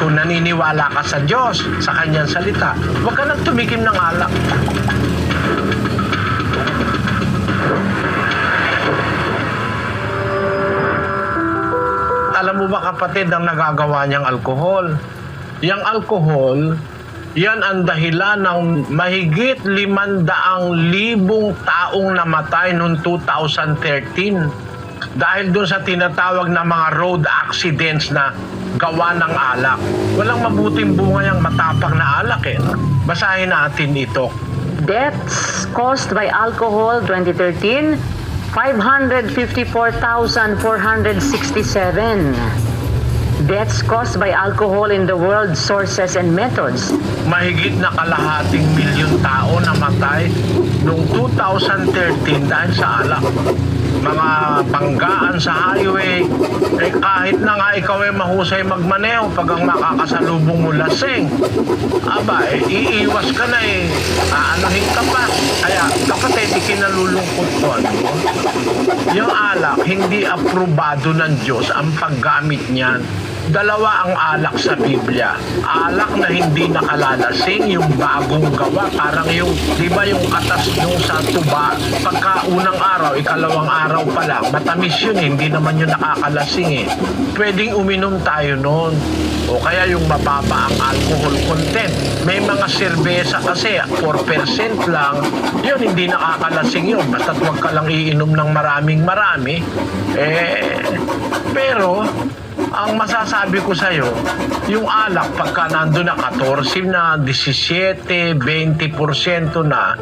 Kung naniniwala ka sa Diyos, sa Kanyang salita, huwag ka nang tumikim ng alak. Alam mo ba kapatid ang nagagawa niyang alkohol? Yang alkohol, yan ang dahilan ng mahigit 500,000 taong namatay noong 2013 dahil doon sa tinatawag na mga road accidents na gawa ng alak. Walang mabuting bunga yung matapang na alak eh. Basahin natin ito. Deaths caused by alcohol 2013, 554,467. Deaths caused by alcohol in the world, sources and methods. Mahigit na kalahating milyon tao namatay noong 2013 dahil sa alak. Mga banggaan sa highway, kahit na nga ikaw ay mahusay magmaneho pag ang makakasalubong mo lasing, iiwas ka na aanahin ka pa. Kaya kapatid, ikinalulungkot ko yung alak, hindi aprobado ng Diyos ang paggamit niyan. Dalawa ang alak sa Biblia. Alak na hindi nakalalasing, yung bagong gawa. Parang yung, di ba yung katas nung sa tuba, pagka unang araw, ikalawang araw pa lang, matamis yun, hindi naman yun nakakalasing Pwedeng uminom tayo noon. O kaya yung mababa ang alcohol content. May mga serbesa kasi, 4% lang, yun hindi nakakalasing yun. Basta't huwag ka lang iinom ng marami. Pero, ang masasabi ko sa'yo, yung alak, pagka nandun na 14 na, 17, 20% na,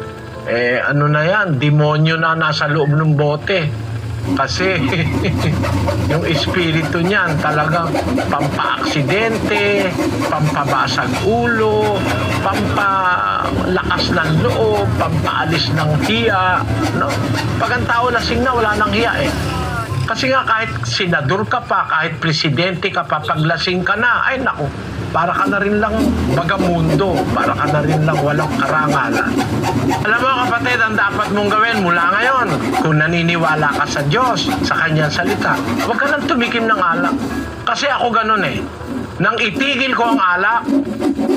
ano na yan, demonyo na nasa loob ng bote. Kasi yung espiritu niyan talagang pampa-aksidente, pampabasag ulo, pampalakas ng loob, pampaalis ng hiya. No? Pag ang tao lasing na, wala nang hiya Kasi nga kahit senador ka pa, kahit presidente ka pa, paglasing ka na, ay naku, para ka na rin lang bagamundo, para ka na rin lang walang karangalan. Alam mo kapatid, ang dapat mong gawin mula ngayon, kung naniniwala ka sa Diyos, sa Kanyang salita, huwag ka nang tumikim ng alak. Kasi ako ganun Nang itigil ko ang alak,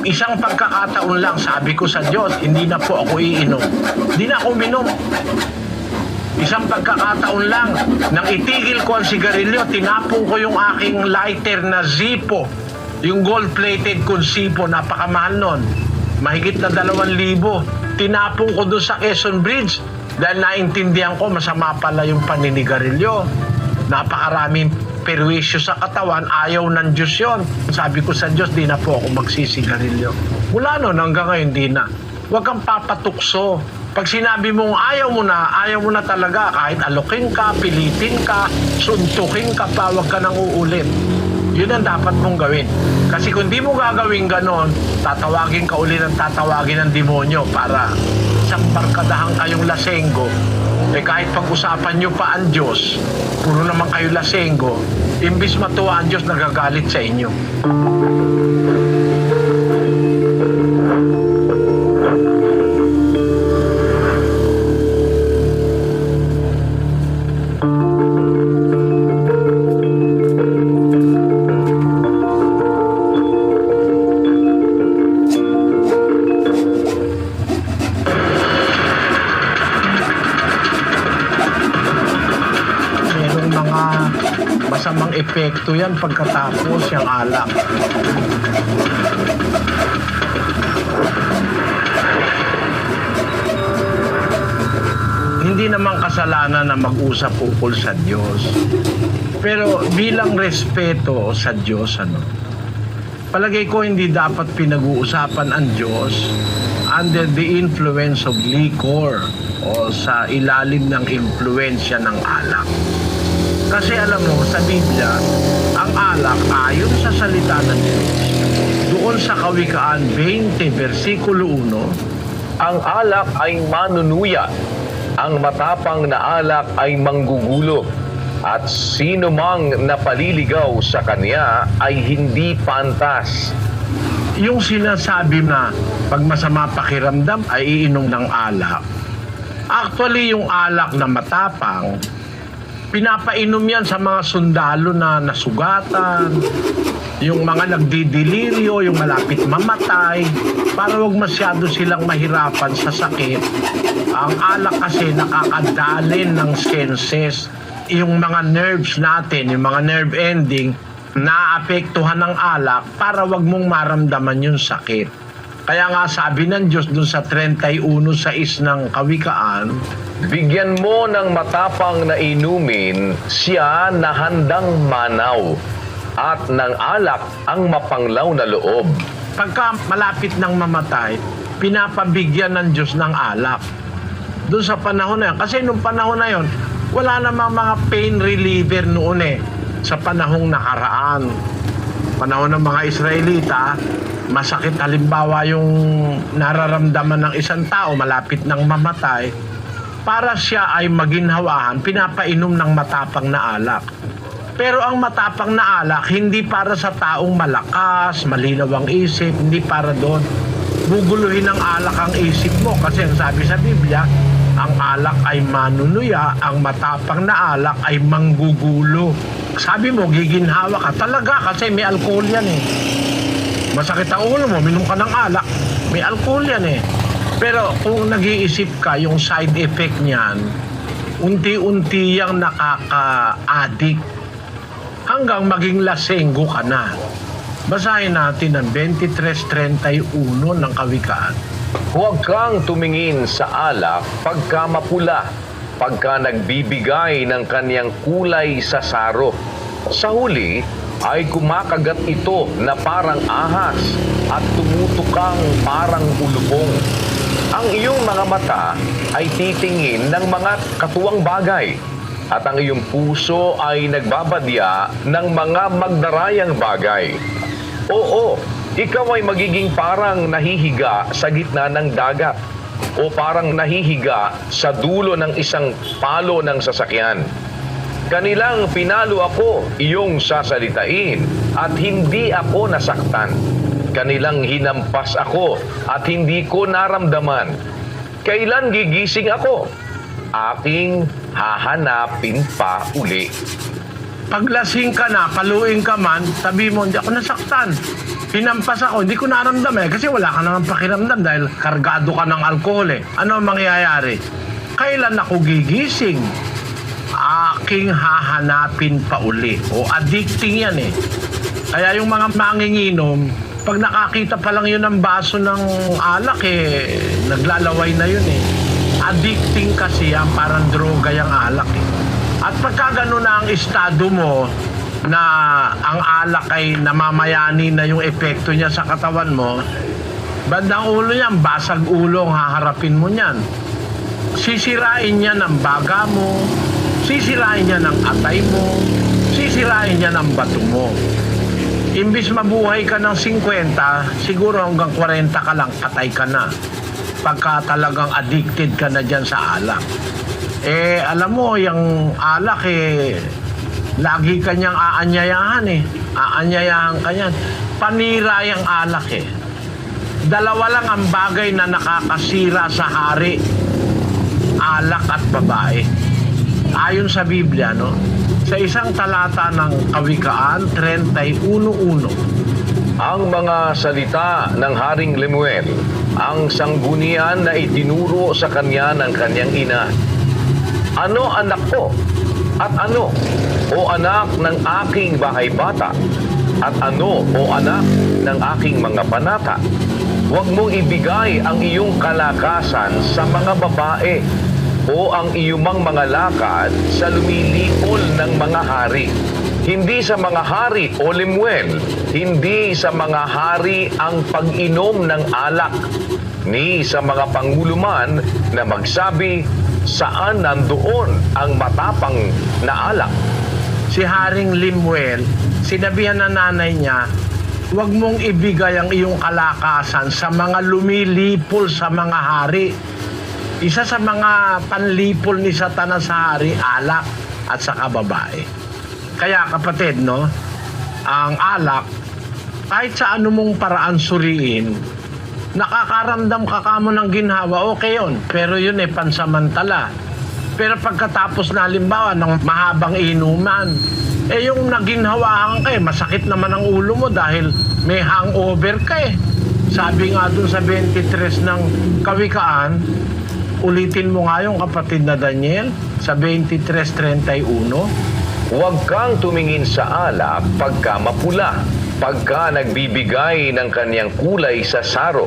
isang pagkakataon lang, sabi ko sa Diyos, hindi na po ako iinom. Hindi na ako uminom. Isang pagkakataon lang, nang itigil ko ang sigarilyo, tinapong ko yung aking lighter na Zippo. Yung gold-plated kong Zippo, napakamahal nun. Mahigit na 2,000. Tinapong ko doon sa Quezon Bridge dahil naintindihan ko masama pala yung paninigarilyo. Napakaraming perwisyo sa katawan, ayaw ng Diyos yun. Sabi ko sa Diyos, di na po ako magsisigarilyo. Mula nun hanggang ngayon, di na. Huwag kang papatukso. Pag sinabi mong ayaw mo na talaga, kahit alokin ka, pilitin ka, suntukin ka pa, huwag ka nang uulit. Yun ang dapat mong gawin. Kasi kung di mo gagawin ganon, tatawagin ka uli ng tatawagin ng demonyo para isang barkadahan kayong lasenggo. Kahit pag-usapan nyo pa ang Diyos, puro naman kayo lasenggo, imbis matuwa ang Diyos, nagagalit sa inyo. Masamang epekto yan pagkatapos yung alak. Hindi naman kasalanan na mag-usap ukol sa Diyos. Pero bilang respeto sa Diyos, palagay ko hindi dapat pinag-uusapan ang Diyos under the influence of liquor o sa ilalim ng impluensya ng alak. Kasi alam mo, sa Biblia, ang alak ayon sa salita ng Diyos, doon sa Kawikaan 20, versikulo 1, ang alak ay manunuya, ang matapang na alak ay manggugulo, at sino mang napaliligaw sa kanya ay hindi pantas. Yung sinasabi na pag masama pakiramdam ay iinom ng alak, actually yung alak na matapang, pinapainom yan sa mga sundalo na nasugatan, yung mga nagdidelirio, yung malapit mamatay, para wag masyado silang mahirapan sa sakit. Ang alak kasi nakakadalin ng senses, yung mga nerves natin, yung mga nerve ending, naapektuhan ng alak para wag mong maramdaman yung sakit. Kaya nga sabi ng Diyos dun sa 31:6 ng Kawikaan, Bigyan mo ng matapang na inumin siya na handang manaw at ng alak ang mapanglaw na loob. pagka malapit ng mamatay, pinapabigyan ng Diyos ng alak. Doon sa panahon na yun. Kasi nung panahon na yun, wala namang mga pain reliever noon sa panahong nakaraan. Panahon ng mga Israelita, masakit halimbawa yung nararamdaman ng isang tao malapit ng mamatay, para siya ay maginhawahan, pinapainom ng matapang na alak. Pero ang matapang na alak, hindi para sa taong malakas, malinaw ang isip, hindi para doon. Guguluhin ng alak ang isip mo kasi ang sabi sa Biblia, ang alak ay manunuya, ang matapang na alak ay manggugulo. Sabi mo, giginhawa ka talaga kasi may alcohol yan Masakit ang ulo mo, minom ka ng alak, may alcohol yan Pero kung nag-iisip ka, yung side effect niyan, unti-unti yang nakaka-addict hanggang maging lasenggo ka na. Basahin natin ang 23:31 ng Kawikaan. Huwag kang tumingin sa alak pagka mapula, pagka nagbibigay ng kanyang kulay sa saro. Sa huli ay kumakagat ito na parang ahas at tumutukang parang ulubong. Ang iyong mga mata ay titingin ng mga katuwang bagay at ang iyong puso ay nagbabadya ng mga magdarayang bagay. Oo, ikaw ay magiging parang nahihiga sa gitna ng dagat o parang nahihiga sa dulo ng isang palo ng sasakyan. Kanilang pinalo ako, iyong sasalitain, at hindi ako nasaktan. Kanilang hinampas ako at hindi ko naramdaman. Kailan gigising ako? Aking hahanapin pa uli. Paglasing ka na, paluin ka man, sabi mo, hindi ako nasaktan. Hinampas ako, hindi ko naramdaman kasi wala ka naman pakiramdam dahil kargado ka ng alkohol Ano ang mangyayari? Kailan ako gigising? Aking hahanapin pa uli. O addicting yan Kaya yung mga manginginom, pag nakakita pa lang yun ng baso ng alak naglalaway na yun Addicting kasi yan, parang droga yung alak At pagka gano'n na ang estado mo na ang alak ay namamayani na yung epekto niya sa katawan mo, bandang ulo niyan, basag ulo ang haharapin mo niyan. Sisirain niya ng baga mo, sisirain niya ng atay mo, sisirain niya ng bato mo. Imbis mabuhay ka ng 50, siguro hanggang 40 ka lang, patay ka na. Pagka talagang addicted ka na dyan sa alak. Alam mo, yung alak lagi kanyang aanyayahan Aanyayahan ka yan. Panira yung alak Dalawa lang ang bagay na nakakasira sa hari. Alak at babae. Ayon sa Biblia, sa isang talata ng Kawikaan 31:1. Ang mga salita ng Haring Lemuel, ang sanggunian na itinuro sa kanya ng kanyang ina. Ano anak ko? At ano, o anak ng aking bahay bata? At ano, o anak ng aking mga panata? Huwag mong ibigay ang iyong kalakasan sa mga babae o ang iyumang mga lakad sa lumilipol ng mga hari. Hindi sa mga hari o Lemuel, hindi sa mga hari ang pag-inom ng alak, ni sa mga panguluman na magsabi, saan nandoon ang matapang na alak? Si Haring Lemuel, sinabihan ng nanay niya, huwag mong ibigay ang iyong kalakasan sa mga lumilipol sa mga hari. Isa sa mga panlipol ni Satanas sa hari, alak at saka babae. Kaya kapatid, ang alak, kahit sa anumong paraan suriin, nakakaramdam ka kamo ng ginhawa, okay yun. Pero yun pansamantala. Pero pagkatapos na halimbawa ng mahabang inuman, Eh yung naginhawahan ka masakit naman ang ulo mo dahil may hangover ka Sabi nga dun sa 23 ng Kawikaan, ulitin mo nga yung kapatid na Daniel sa 23:31. Huwag kang tumingin sa alak pagka mapula, pagka nagbibigay ng kanyang kulay sa saro.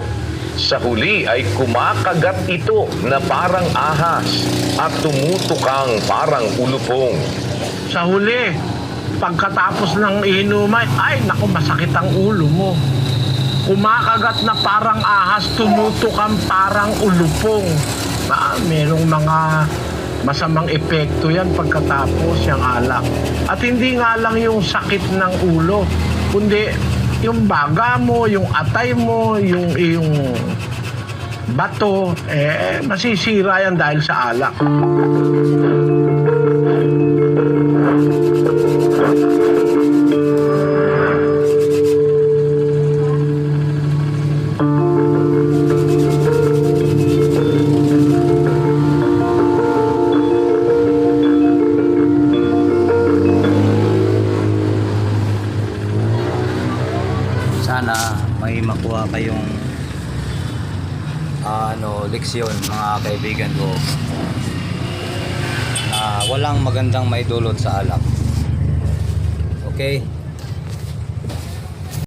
Sa huli ay kumakagat ito na parang ahas at tumutukang parang ulupong. Sa huli, pagkatapos ng inuman, ay naku, masakit ang ulo mo. Kumakagat na parang ahas, tumutukang parang ulupong. Merong mga masamang epekto yan pagkatapos yung alak. At hindi nga lang yung sakit ng ulo, kundi yung baga mo, yung atay mo, yung bato, masisira yan dahil sa alak. Sana may makuha kayong leksyon mga kaibigan ko na walang magandang maidulot sa alak. Okay?